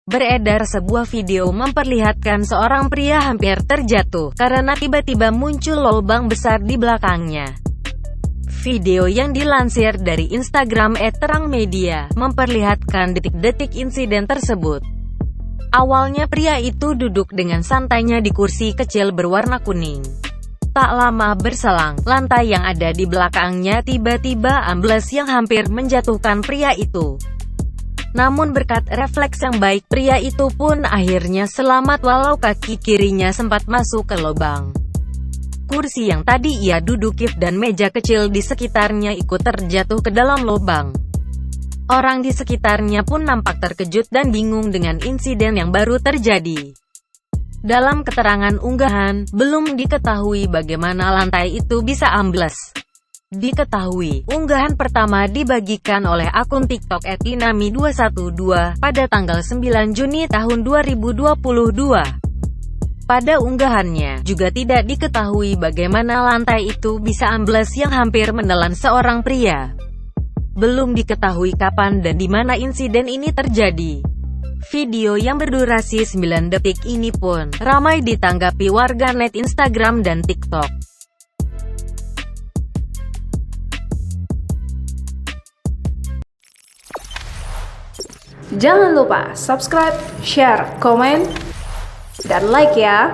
Beredar sebuah video memperlihatkan seorang pria hampir terjatuh karena tiba-tiba muncul lubang besar di belakangnya. Video yang dilansir dari Instagram @terangmedia memperlihatkan detik-detik insiden tersebut. Awalnya pria itu duduk dengan santainya di kursi kecil berwarna kuning. Tak lama berselang, lantai yang ada di belakangnya tiba-tiba ambles yang hampir menjatuhkan pria itu. Namun berkat refleks yang baik, pria itu pun akhirnya selamat walau kaki kirinya sempat masuk ke lubang. Kursi yang tadi ia duduki dan meja kecil di sekitarnya ikut terjatuh ke dalam lubang. Orang di sekitarnya pun nampak terkejut dan bingung dengan insiden yang baru terjadi. Dalam keterangan unggahan, belum diketahui bagaimana lantai itu bisa ambles. Diketahui, unggahan pertama dibagikan oleh akun TikTok @inami212 pada tanggal 9 Juni tahun 2022. Pada unggahannya, juga tidak diketahui bagaimana lantai itu bisa ambles yang hampir menelan seorang pria. Belum diketahui kapan dan di mana insiden ini terjadi. Video yang berdurasi 9 detik ini pun ramai ditanggapi warganet Instagram dan TikTok. Jangan lupa subscribe, share, komen, dan like ya.